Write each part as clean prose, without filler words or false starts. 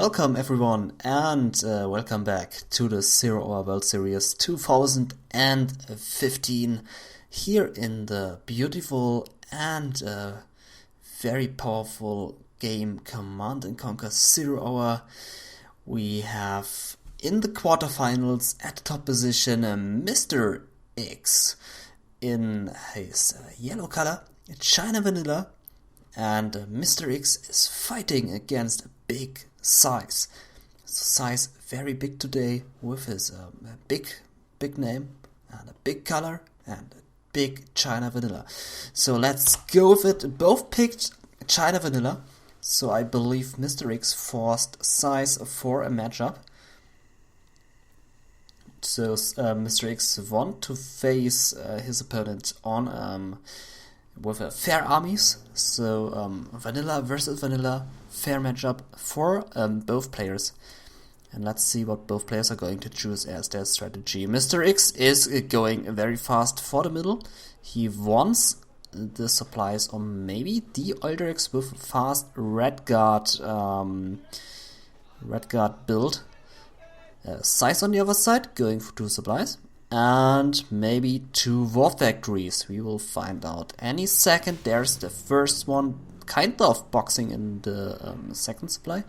Welcome everyone and welcome back to the 0 Hour World Series 2015 here in the beautiful and very powerful game Command & Conquer 0 Hour. We have in the quarterfinals at the top position MrX in his yellow color, China Vanilla, and MrX is fighting against a big SiZe. SiZe very big today with his big name and a big color and a big China Vanilla. So let's go with it. Both picked China Vanilla, so I believe MrX forced SiZe for a matchup. So MrX want to face his opponent on with fair armies, so Vanilla versus Vanilla, fair matchup for both players. And let's see what both players are going to choose as their strategy. MrX is going very fast for the middle. He wants the supplies, or maybe the Widescreen with fast red guard build. SiZe on the other side, going for 2 supplies. And maybe 2 war factories. We will find out any second. There's the first one, kind of boxing in the second supply.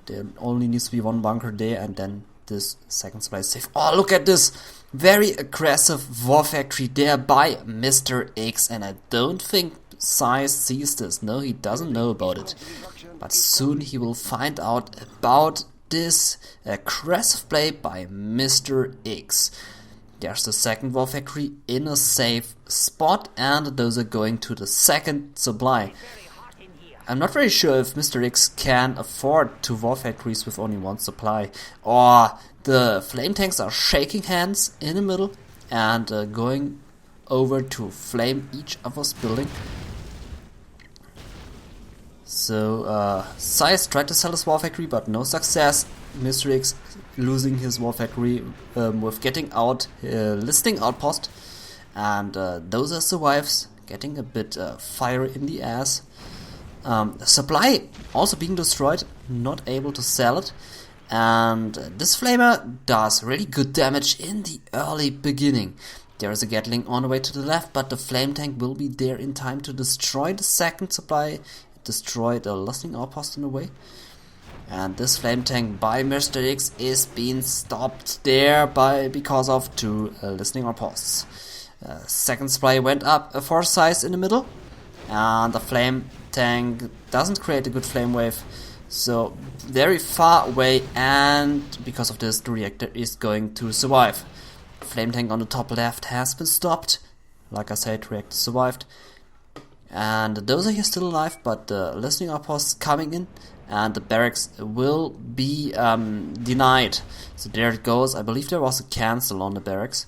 There only needs to be 1 bunker there, and then this second supply is safe. Oh, look at this! Very aggressive war factory there by MrX, and I don't think SiZe sees this. No, he doesn't know about it. But soon he will find out about this aggressive play by MrX. There's the second war factory in a safe spot, and those are going to the second supply. I'm not very sure if MrX can afford 2 war factories with only 1 supply, or the flame tanks are shaking hands in the middle and going over to flame each other's building. So SiZe tried to sell his war factory, but no success. MrX losing his war factory with getting out listing outpost, and those are survives, getting a bit fire in the ass. Supply also being destroyed, not able to sell it, and this flamer does really good damage in the early beginning. There is a Gatling on the way to the left, but the flame tank will be there in time to destroy the second supply. Destroyed a listing outpost in a way, and this flame tank by MrX is being stopped there because of 2 listening outposts. Second supply went up for SiZe in the middle, and the flame tank doesn't create a good flame wave, so very far away, and because of this the reactor is going to survive. Flame tank on the top left has been stopped. Like I said, reactor survived. And those are here still alive, but the listening outposts coming in, and the barracks will be denied. So there it goes. I believe there was a cancel on the barracks.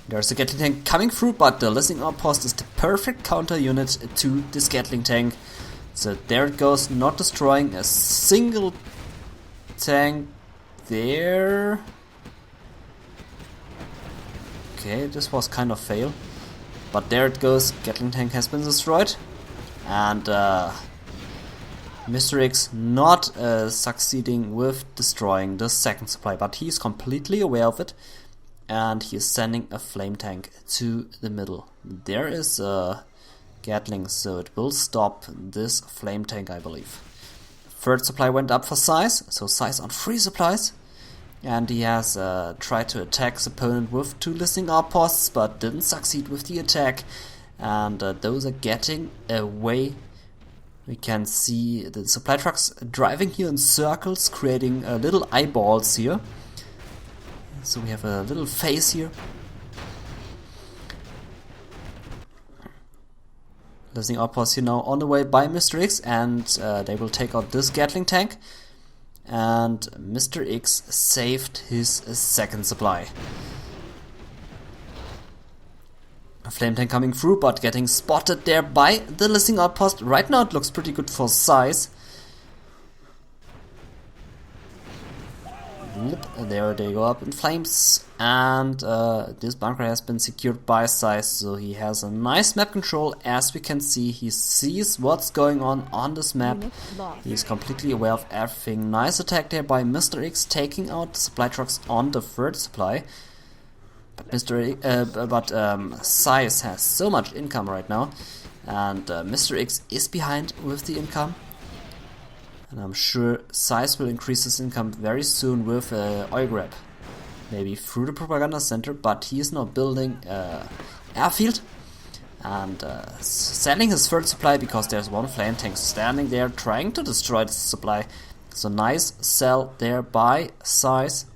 There's a Gatling tank coming through, but the listening outpost is the perfect counter unit to this Gatling tank. So there it goes, not destroying a single tank there. Okay, this was kind of fail. But there it goes, Gatling tank has been destroyed, and MrX not succeeding with destroying the second supply, but he's completely aware of it, and he is sending a flame tank to the middle. There is a Gatling, so it will stop this flame tank, I believe. Third supply went up for SiZe, so SiZe on 3 supplies. And he has tried to attack his opponent with 2 listening outposts, but didn't succeed with the attack. And those are getting away. We can see the supply trucks driving here in circles, creating little eyeballs here. So we have a little face here. Listening outposts here now on the way by MrX, and they will take out this Gatling tank. And MrX saved his second supply. A flame tank coming through, but getting spotted there by the listening outpost. Right now it looks pretty good for SiZe. Yep, there they go up in flames, and this bunker has been secured by SiZe, so he has a nice map control. As we can see, he sees what's going on this map. He's completely aware of everything. Nice attack there by MrX, taking out the supply trucks on the third supply. But SiZe has so much income right now, and MrX is behind with the income. And I'm sure SiZe will increase his income very soon with oil grab. Maybe through the propaganda center, but he is now building airfield and selling his third supply because there's one flame tank standing there trying to destroy the supply. So nice sell there by SiZe.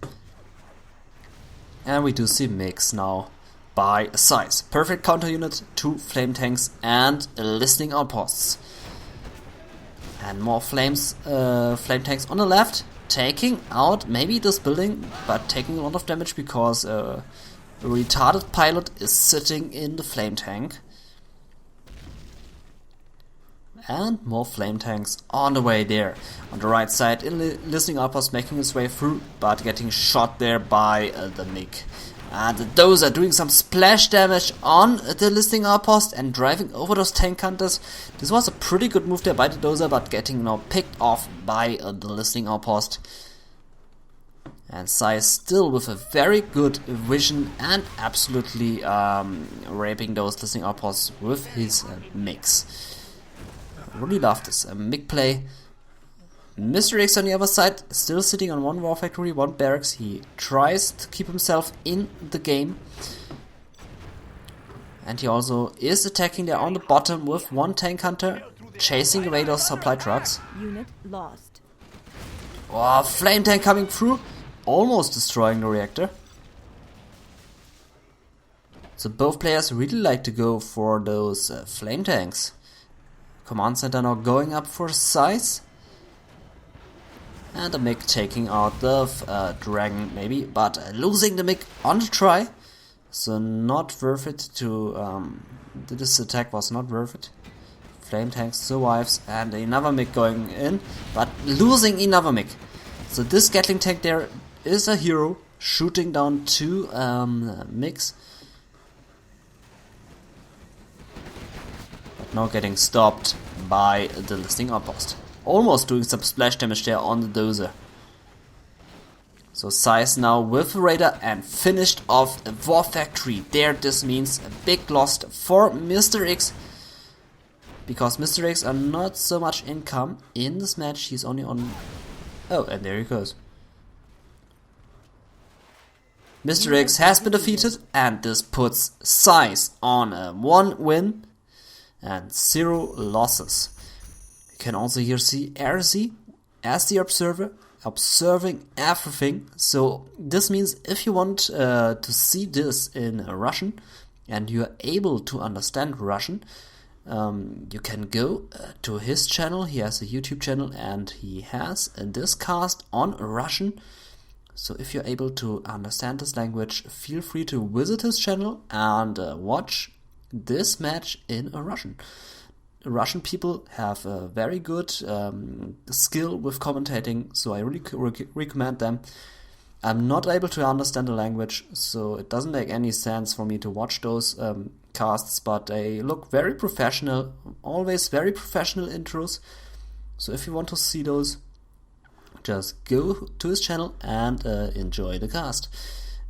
And we do see mix now by SiZe. Perfect counter unit, 2 flame tanks and listening outposts. And more flame tanks on the left, taking out maybe this building, but taking a lot of damage because a retarded pilot is sitting in the flame tank. And more flame tanks on the way there. On the right side, listening outpost making his way through, but getting shot there by the MiG. And those are doing some splash damage on the listening outpost and driving over those tank hunters. This was a pretty good move there by the dozer, but getting now picked off by the listening outpost. And SiZe still with a very good vision and absolutely raping those listening outposts with his mix. I really love this MiG play. MrX on the other side, still sitting on one war factory, one barracks. He tries to keep himself in the game. And he also is attacking there on the bottom with one tank hunter, chasing away those supply trucks. Unit lost. Oh, flame tank coming through, almost destroying the reactor. So both players really like to go for those flame tanks. Command center now going up for SiZe. And the MiG taking out the Dragon maybe, but losing the MiG on the try. So not worth it to, this attack was not worth it. Flame tank survives and another MiG going in, but losing another MiG. So this Gatling tank there is a hero, shooting down 2 MiGs. But now getting stopped by the listening outpost. Almost doing some splash damage there on the dozer. So SiZe now with the radar and finished off a war factory. There, this means a big loss for MrX. Because MrX are not so much income in this match. He's only on... Oh, and there he goes. MrX has been defeated, and this puts SiZe on a 1 win and 0 losses. You can also here see RZ as the observer, observing everything. So this means if you want to see this in Russian and you are able to understand Russian, you can go to his channel. He has a YouTube channel and he has this cast on Russian. So if you're able to understand this language, feel free to visit his channel and watch this match in Russian. Russian people have a very good skill with commentating, so I really recommend them. I'm not able to understand the language, so it doesn't make any sense for me to watch those casts, but they look very professional, always very professional intros. So if you want to see those, just go to his channel and enjoy the cast.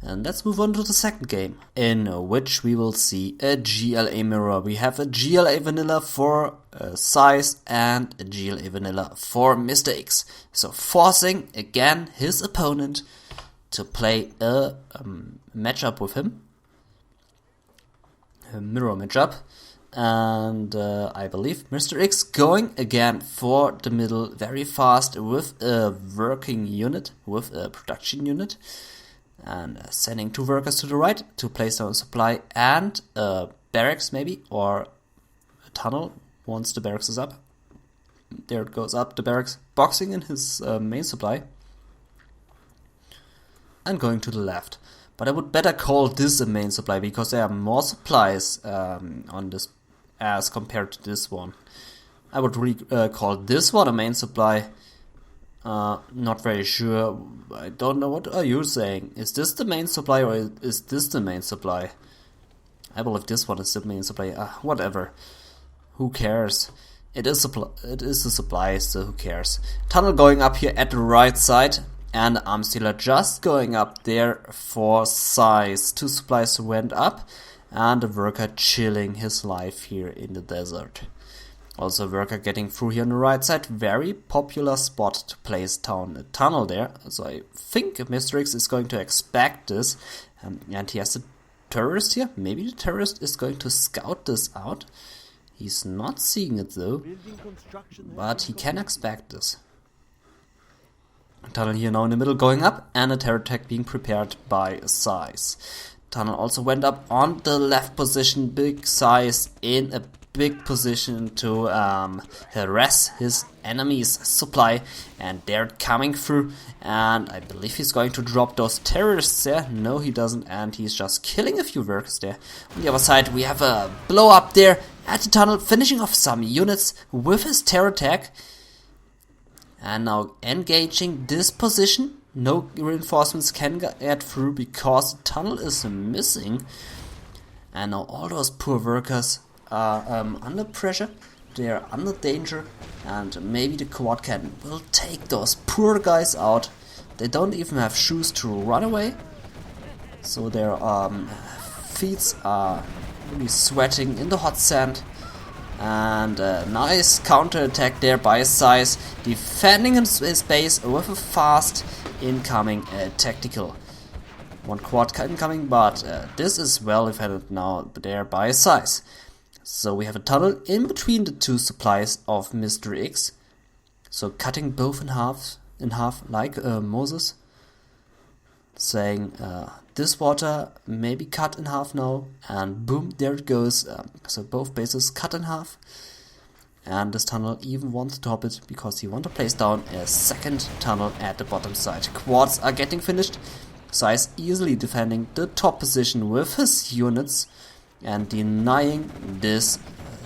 And let's move on to the second game, in which we will see a GLA mirror. We have a GLA vanilla for SiZe and a GLA vanilla for MrX. So forcing again his opponent to play a matchup with him, a mirror matchup. And I believe MrX going again for the middle very fast with a working unit, with a production unit. And sending 2 workers to the right to place down supply and barracks maybe, or a tunnel once the barracks is up. There it goes up, the barracks, boxing in his main supply. And going to the left. But I would better call this a main supply because there are more supplies on this as compared to this one. I would really call this one a main supply. Not very sure. I don't know, what are you saying? Is this the main supply or is this the main supply? I believe this one is the main supply. Whatever. Who cares? It is a supply, so who cares? Tunnel going up here at the right side, and Armstealer just going up there for SiZe. 2 supplies went up, and the worker chilling his life here in the desert. Also, worker getting through here on the right side. Very popular spot to place down a tunnel there. So I think MrX is going to expect this, and he has a terrorist here. Maybe the terrorist is going to scout this out. He's not seeing it though, but he can expect this. Tunnel here now in the middle going up, and a terror attack being prepared by SiZe. Tunnel also went up on the left position. Big SiZe in a big position to harass his enemy's supply, and they're coming through, and I believe he's going to drop those terrorists there. No, he doesn't, and he's just killing a few workers there. On the other side, we have a blow up there at the tunnel, finishing off some units with his terror attack, and now engaging this position. No reinforcements can get through because the tunnel is missing, and now all those poor workers are under pressure, they are under danger, and maybe the quad cannon will take those poor guys out. They don't even have shoes to run away, so their feet are really sweating in the hot sand. And a nice counter attack there by SiZe, defending his base with a fast incoming tactical. One quad incoming, but this is well defended now there by SiZe. So we have a tunnel in between the 2 supplies of MrX. So cutting both in half like Moses. Saying this water may be cut in half now, and boom, there it goes. So both bases cut in half. And this tunnel even wants to top it because he wants to place down a second tunnel at the bottom side. Quads are getting finished. SiZe easily defending the top position with his units and denying this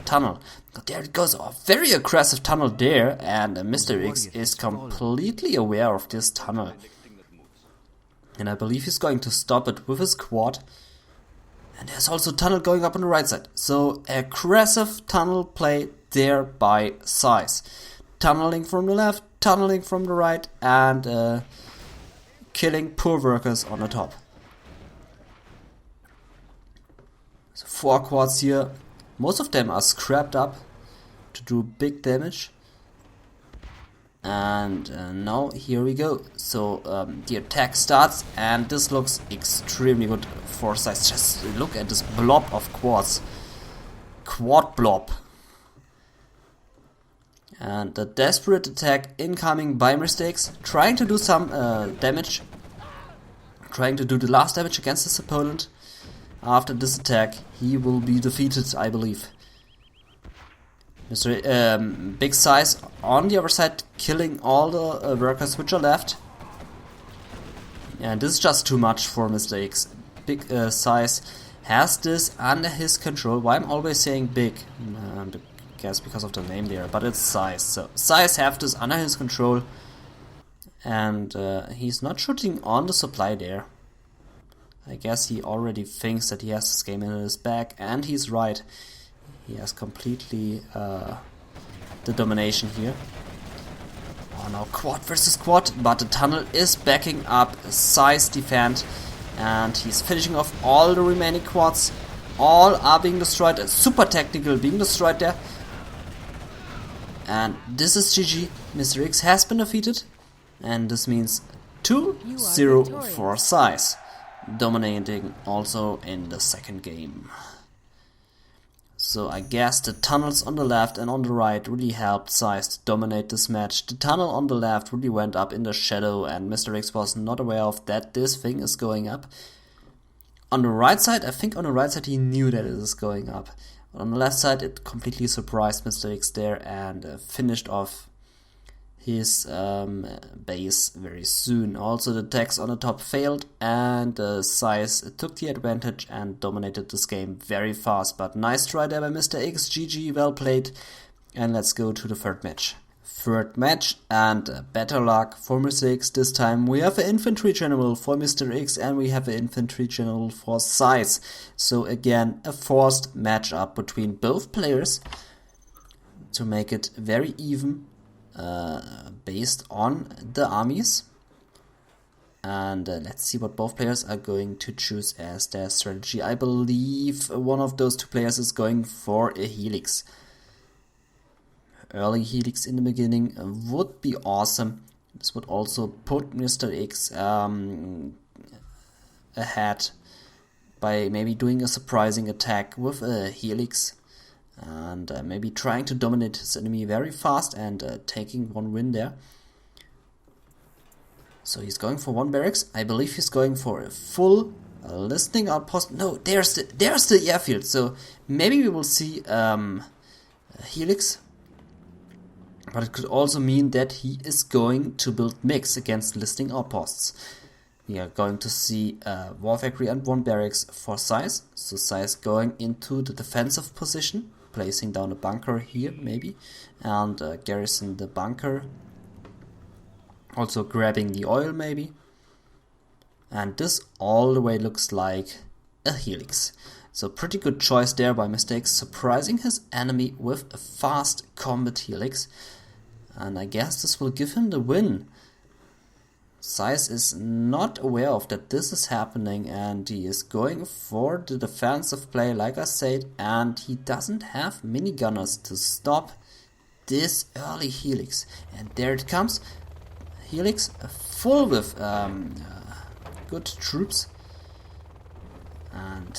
tunnel. There it goes, a very aggressive tunnel there, and MrX is completely aware of this tunnel. And I believe he's going to stop it with his quad. And there's also a tunnel going up on the right side. So aggressive tunnel play there by SiZe. Tunneling from the left, tunneling from the right, and killing poor workers on the top. So 4 quads here. Most of them are scrapped up to do big damage. And now here we go. So the attack starts, and this looks extremely good for SiZe. Just look at this blob of quads. Quad blob. And the desperate attack incoming by MrX, trying to do some damage. Trying to do the last damage against his opponent. After this attack, he will be defeated, I believe. Big SiZe on the other side, killing all the workers which are left. And this is just too much for MrX. Big SiZe has this under his control. Why I'm always saying big? I guess because of the name there, but it's SiZe. So SiZe have this under his control, and he's not shooting on the supply there. I guess he already thinks that he has this game in his bag, and he's right. He has completely the domination here. Oh no, quad versus quad, but the tunnel is backing up SiZe defend, and he's finishing off all the remaining quads. All are being destroyed, super technical being destroyed there. And this is GG, MrX has been defeated, and this means 2-0 for SiZe, dominating also in the second game. So I guess the tunnels on the left and on the right really helped SiZe to dominate this match. The tunnel on the left really went up in the shadow, and MrX was not aware of that this thing is going up. On the right side, I think on the right side he knew that it is going up. On the left side it completely surprised MrX there and finished off his base very soon. Also the attacks on the top failed, and SiZe took the advantage and dominated this game very fast. But nice try there by MrX, GG, well played. And let's go to the third match. third match, and better luck for MrX. This time we have an infantry general for MrX and we have an infantry general for SiZe. So again, a forced matchup between both players to make it very even based on the armies. And let's see what both players are going to choose as their strategy. I believe one of those two players is going for a helix. Early helix in the beginning would be awesome. This would also put MrX ahead by maybe doing a surprising attack with a helix and maybe trying to dominate his enemy very fast and taking one win there. So he's going for one barracks. I believe he's going for a full listening outpost. No, there's the airfield. So maybe we will see a helix. But it could also mean that he is going to build mix against listening outposts. We are going to see a war factory and one barracks for SiZe. So SiZe going into the defensive position, placing down a bunker here maybe, and garrison the bunker. Also grabbing the oil maybe. And this all the way looks like a helix. So pretty good choice there by MrX, surprising his enemy with a fast combat helix. And I guess this will give him the win. SiZe is not aware of that this is happening and he is going for the defensive play like I said, and he doesn't have minigunners to stop this early helix. And there it comes. Helix full with good troops, and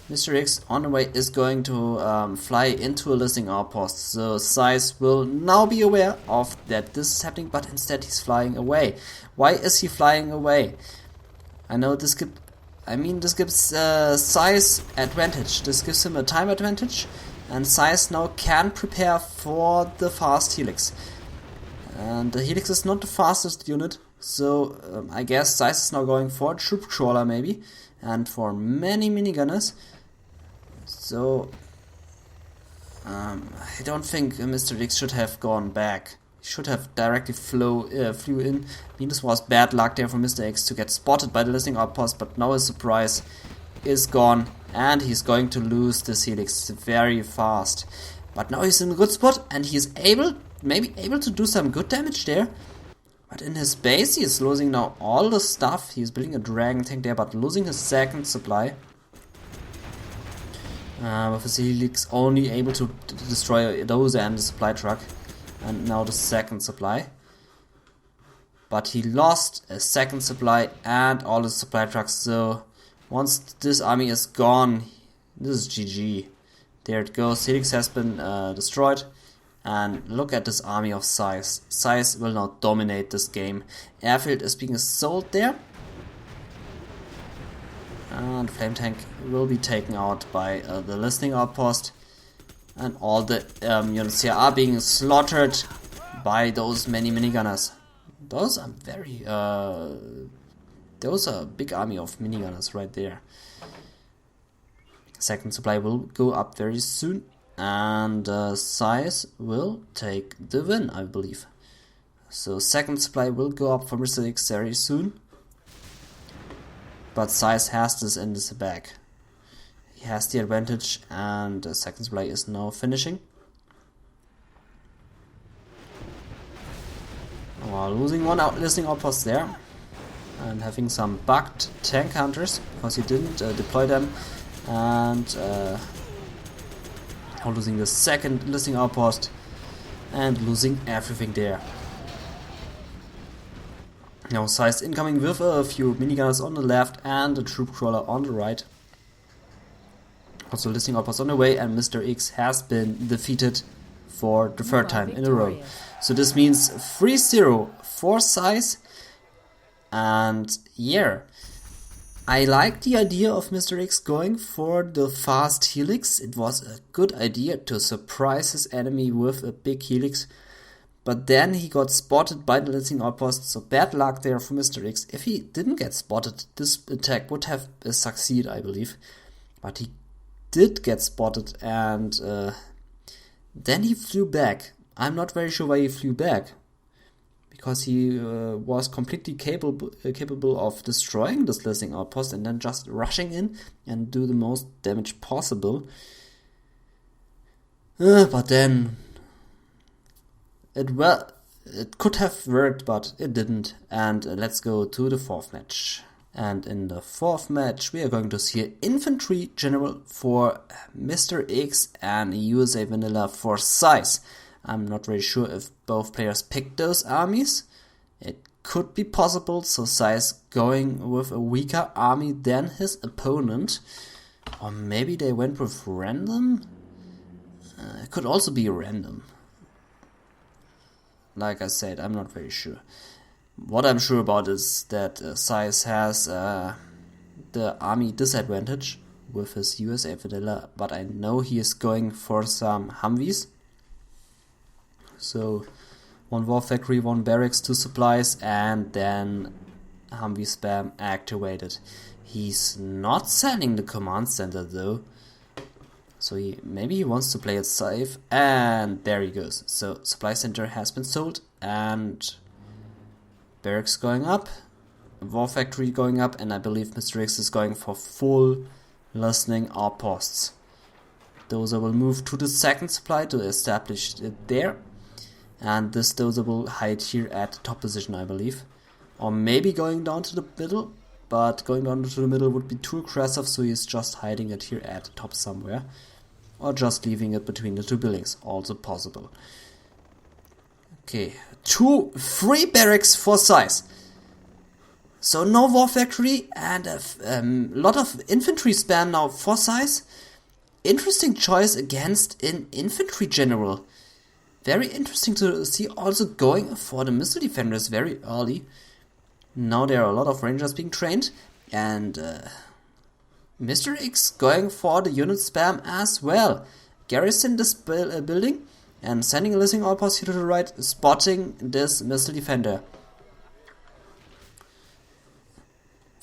MrX on the way is going to fly into a listening outpost. So SiZe will now be aware of that this is happening, but instead he's flying away. Why is he flying away? I know this gives SiZe advantage. This gives him a time advantage, and SiZe now can prepare for the fast helix. And the helix is not the fastest unit, so I guess SiZe is now going for a troop crawler maybe, and for many minigunners. So I don't think MrX should have gone back. He should have directly flew in. I mean, this was bad luck there for MrX to get spotted by the listening outpost, but now his surprise is gone, and he's going to lose this helix very fast. But now he's in a good spot, and he's maybe able to do some good damage there. But in his base he is losing now all the stuff. He's building a dragon tank there, but losing his second supply. With his helix only able to destroy those and the supply truck. And now the second supply. But he lost a second supply and all the supply trucks. So once this army is gone, this is GG. There it goes. Helix has been destroyed. And look at this army of SiZe. SiZe will now dominate this game. Airfield is being assaulted there. And Flame Tank will be taken out by the listening outpost. And all the units here are being slaughtered by those many minigunners. Those are those are a big army of minigunners right there. Second supply will go up very soon. And SiZe will take the win, I believe. So second supply will go up for MrX very soon. But SiZe has this in his bag. He has the advantage, and the second supply is now finishing. Losing one listening outpost there. And having some bugged tank hunters, because he didn't deploy them. And losing the second listening outpost and losing everything there. Now SiZe incoming with a few minigunners on the left and a troop crawler on the right. Also listening outpost on the way, and MrX has been defeated for the third time in a row. So this means 3-0 for SiZe, and yeah. I like the idea of MrX going for the fast helix. It was a good idea to surprise his enemy with a big helix. But then he got spotted by the listening outpost, so bad luck there for MrX. If he didn't get spotted, this attack would have succeeded, I believe. But he did get spotted, and then he flew back. I'm not very sure why he flew back. Because he was completely capable of destroying this listening outpost and then just rushing in and do the most damage possible. But then it could have worked, but it didn't. And let's go to the fourth match. And in the fourth match, we are going to see an infantry general for MrX and a USA vanilla for SiZe. I'm not really sure if both players picked those armies. It could be possible, so SiZe going with a weaker army than his opponent. Or maybe they went with random? It could also be random. Like I said, I'm not very sure. What I'm sure about is that SiZe has the army disadvantage with his USA vanilla, but I know he is going for some Humvees. So, 1 war factory, 1 barracks, 2 supplies, and then Humvee spam activated. He's not sending the command center though. So maybe he wants to play it safe, and there he goes. So supply center has been sold, and barracks going up, war factory going up, and I believe MrX is going for full listening outposts. Dozer will move to the second supply to establish it there. And this Dozer will hide here at the top position, I believe. Or maybe going down to the middle, but going down to the middle would be too aggressive, so he's just hiding it here at the top somewhere. Or just leaving it between the two buildings, also possible. Okay, 3 barracks for SiZe. So no war factory and a lot of infantry spam now for SiZe. Interesting choice against an infantry general. Very interesting to see also going for the missile defenders very early. Now there are a lot of rangers being trained, and MrX going for the unit spam as well. Garrison this building and sending a listening outpost here to the right, spotting this missile defender.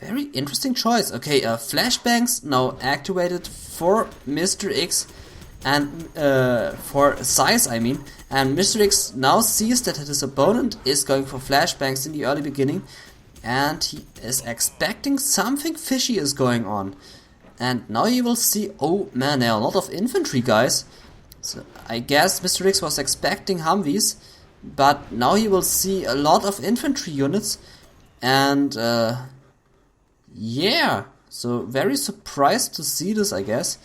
Very interesting choice. Okay, flashbangs now activated for MrX and for SiZe, I mean. And MrX now sees that his opponent is going for flashbangs in the early beginning, and he is expecting something fishy is going on. And now you will see, oh man, there are a lot of infantry guys. So I guess MrX was expecting Humvees, but now you will see a lot of infantry units, and yeah, so very surprised to see this, I guess.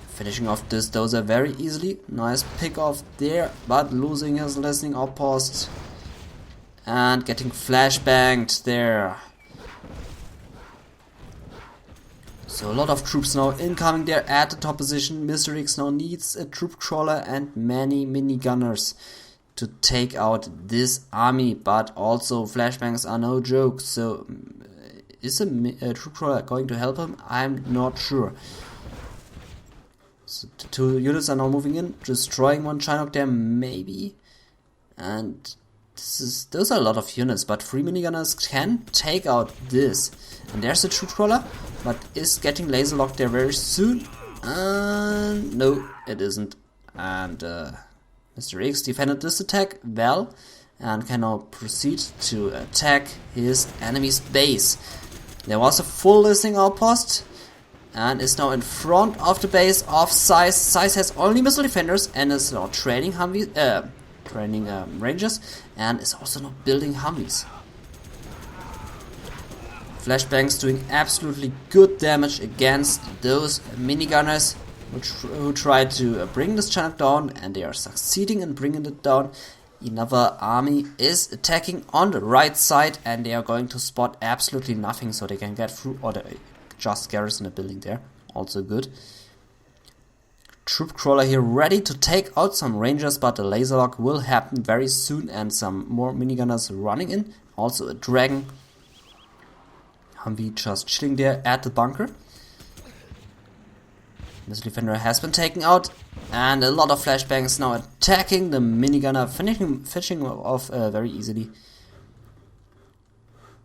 Finishing off this Dozer very easily. Nice pick off there, but losing his listening outpost. And getting flashbanged there. So a lot of troops now incoming there at the top position. MrX now needs a troop crawler and many minigunners to take out this army. But also flashbangs are no joke. So is a troop crawler going to help him? I'm not sure. So the 2 units are now moving in, destroying 1 Chinook there, maybe. And those are a lot of units, but 3 minigunners can take out this. And there's the troop crawler, but is getting laser locked there very soon. No, it isn't. And MrX defended this attack well, and can now proceed to attack his enemy's base. There was a full listening outpost, and is now in front of the base of SiZe. SiZe has only missile defenders and is now training rangers, and is also now building Humvees. Flashbangs doing absolutely good damage against those minigunners who try to bring this chunk down, and they are succeeding in bringing it down. Another army is attacking on the right side, and they are going to spot absolutely nothing, so they can get through, or they just garrison a building there. Also good. Troop crawler here ready to take out some rangers, but the laser lock will happen very soon, and some more minigunners running in. Also a dragon. Humvee just chilling there at the bunker. Missile defender has been taken out, and a lot of flashbangs now attacking the minigunner, finishing off very easily.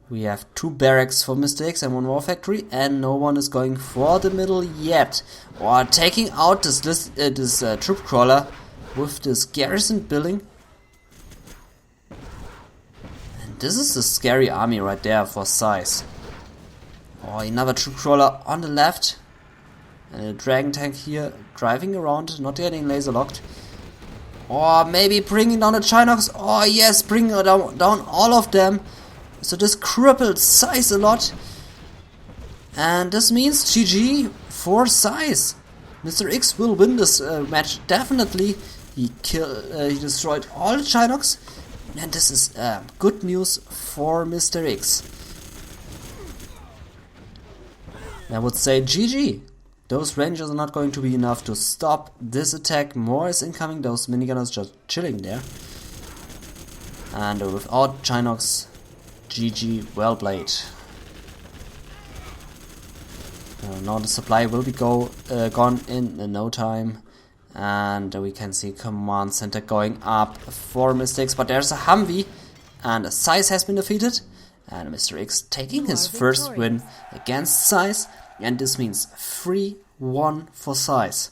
We have 2 barracks for MrX and 1 war factory, and no one is going for the middle yet, or taking out this troop crawler. with this garrison building. And this is a scary army right there for SiZe. Oh, another troop crawler on the left. And a dragon tank here driving around, not getting laser locked. Or maybe bringing down the Chinox. Oh yes, bringing down all of them. So this crippled SiZe a lot. And this means GG for SiZe. MrX will win this match definitely. He destroyed all the Chinox. And this is good news for MrX. I would say GG. Those rangers are not going to be enough to stop this attack. More is incoming. Those minigunners just chilling there. And without Chinox, GG, well played. Now the supply will be gone in no time. And we can see command center going up for MrX. But there's a Humvee. And SiZe has been defeated. And MrX taking his first win against SiZe. And this means 3-1 for SiZe.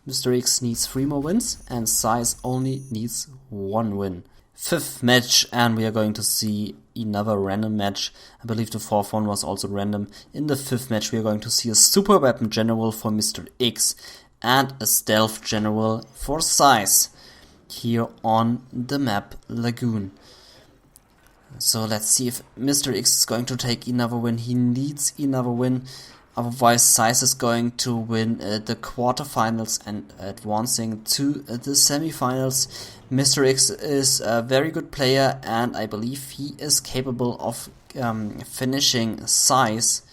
MrX needs 3 more wins and SiZe only needs 1 win. 5th match, and we are going to see another random match. I believe the 4th one was also random. In the 5th match we are going to see a super weapon general for MrX and a stealth general for SiZe here on the map Lagoon. So let's see if MrX is going to take another win. He needs another win. Otherwise, SiZe is going to win the quarterfinals and advancing to the semifinals. MrX is a very good player, and I believe he is capable of finishing SiZe.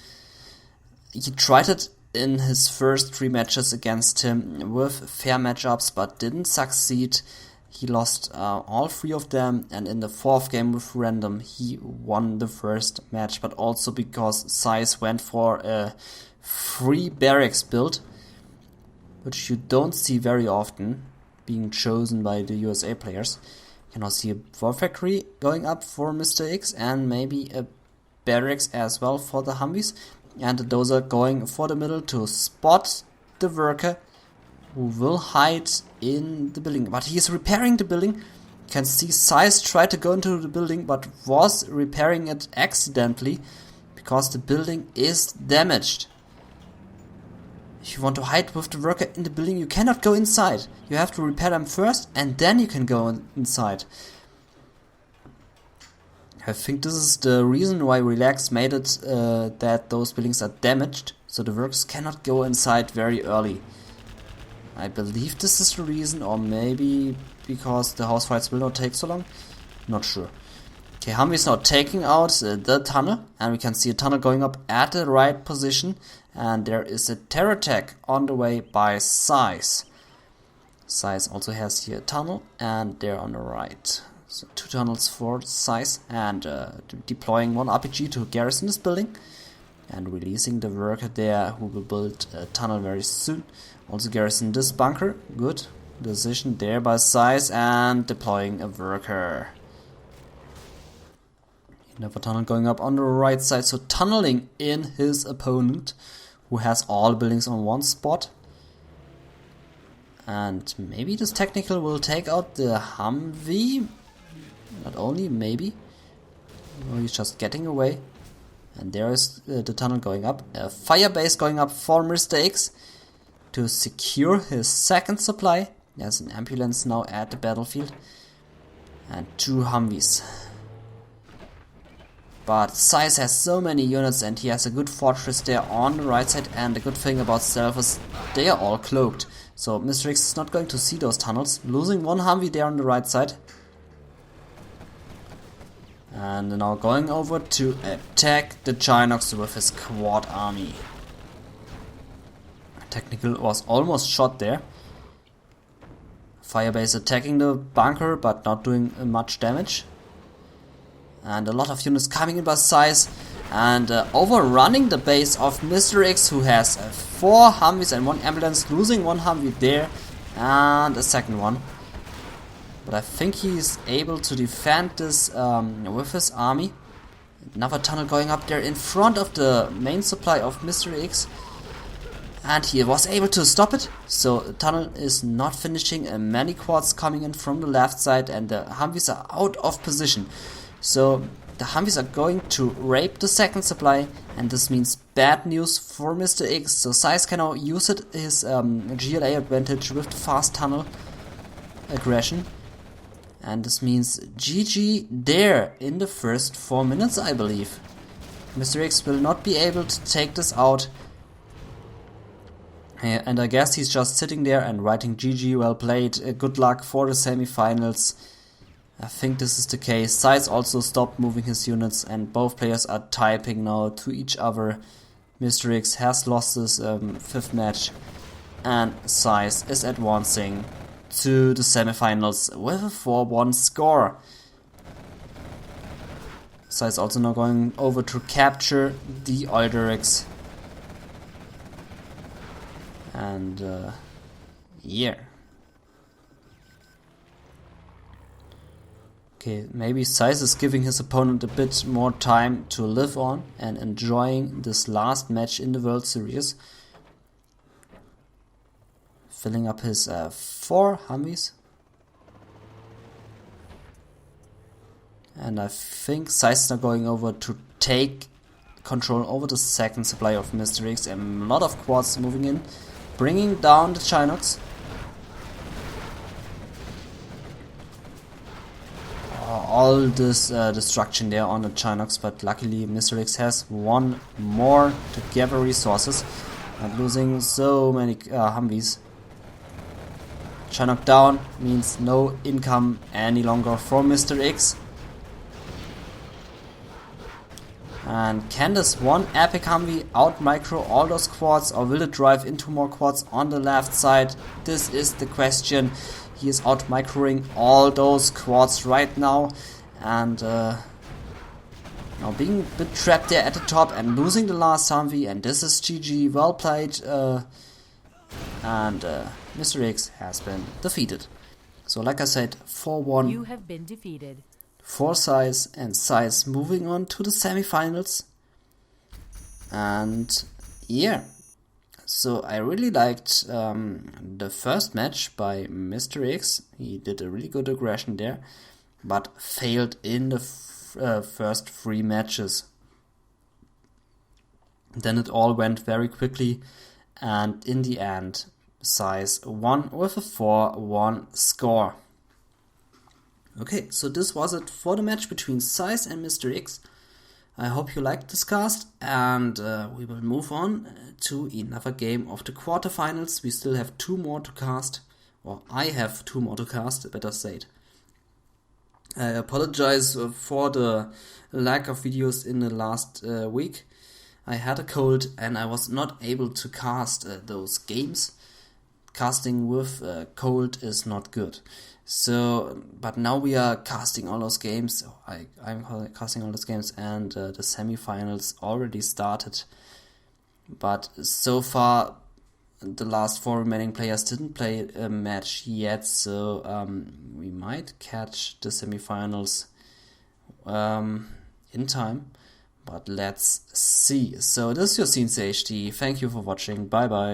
He tried it in his first 3 matches against him with fair matchups, but didn't succeed. He lost all 3 of them, and in the 4th game with random he won the first match, but also because SiZe went for a free barracks build, which you don't see very often being chosen by the USA players. You can now see a war factory going up for MrX and maybe a barracks as well for the Humvees, and those are going for the middle to spot the worker who will hide in the building. But he is repairing the building. You can see SiZe tried to go into the building but was repairing it accidentally because the building is damaged. If you want to hide with the worker in the building, you cannot go inside. You have to repair them first and then you can go inside. I think this is the reason why Relax made it that those buildings are damaged, so the workers cannot go inside very early. I believe this is the reason, or maybe because the house fights will not take so long. Not sure. Okay, Humvee is now taking out the tunnel, and we can see a tunnel going up at the right position, and there is a terror attack on the way by SiZe. SiZe also has here a tunnel, and they're on the right. So 2 tunnels for SiZe, and deploying 1 RPG to garrison this building, and releasing the worker there who will build a tunnel very soon. Also garrison this bunker. Good decision there by SiZe, and deploying a worker. Another tunnel going up on the right side, so tunneling in his opponent who has all buildings on one spot. And maybe this technical will take out the Humvee. Not only, maybe. Oh, he's just getting away. And there is the tunnel going up. A fire base going up for MrX to secure his 2nd supply. There's an ambulance now at the battlefield. And 2 Humvees. But SiZe has so many units and he has a good fortress there on the right side, and the good thing about stealth is they are all cloaked. So MrX is not going to see those tunnels, losing 1 Humvee there on the right side. And now going over to attack the Chinox with his quad army. Technical was almost shot there. Firebase attacking the bunker but not doing much damage. And a lot of units coming in by SiZe and overrunning the base of MrX, who has 4 Humvees and 1 ambulance, losing 1 Humvee there and a 2nd one. But I think he's able to defend this with his army. Another tunnel going up there in front of the main supply of MrX. and he was able to stop it. So the tunnel is not finishing, many quads coming in from the left side, and the Humvees are out of position. So the Humvees are going to rape the second supply, and this means bad news for Mr. X. So SiZe can now use his GLA advantage with the fast tunnel aggression, and this means GG there in the first 4 minutes, I believe. Mr. X will not be able to take this out, and I guess he's just sitting there and writing GG, well played, good luck for the semi-finals. I think this is the case. SiZe also stopped moving his units, and both players are typing now to each other. Mr. X has lost his 5th match, and SiZe is advancing to the semifinals with a 4-1 score. SiZe also now going over to capture the Widescreen. And yeah. Okay, maybe SiZe is giving his opponent a bit more time to live on and enjoying this last match in the World Series. Filling up his 4 Humvees. And I think SiZe is now going over to take control over the second supply of Mr. X. A lot of quads moving in, bringing down the Chinox. All this destruction there on the Chinox, but luckily Mr. X has one more to gather resources, and losing so many Humvees. Chinox down means no income any longer from Mr. X. And can this one epic Humvee out micro all those quads, or will it drive into more quads on the left side? This is the question. He is out microing all those quads right now, and now being a bit trapped there at the top and losing the last Humvee, and this is GG, well played, and Mr. X has been defeated. So like I said, 4-1. You have been defeated. For SiZe, and SiZe moving on to the semifinals. And yeah, so I really liked the first match by Mr. X. He did a really good aggression there, but failed in the first 3 matches. Then it all went very quickly, and in the end SiZe won with a 4-1 score. Okay, so this was it for the match between SiZe and Mr. X. I hope you liked this cast, and we will move on to another game of the quarterfinals. We still have 2 more to cast, or I have 2 more to cast, better said. I apologize for the lack of videos in the last week. I had a cold and I was not able to cast those games. Casting with cold is not good. So, but now we are casting all those games. I'm casting all those games, and the semifinals already started. But so far, the last 4 remaining players didn't play a match yet. So we might catch the semifinals in time. But let's see. So this is your cncHD. Thank you for watching. Bye bye.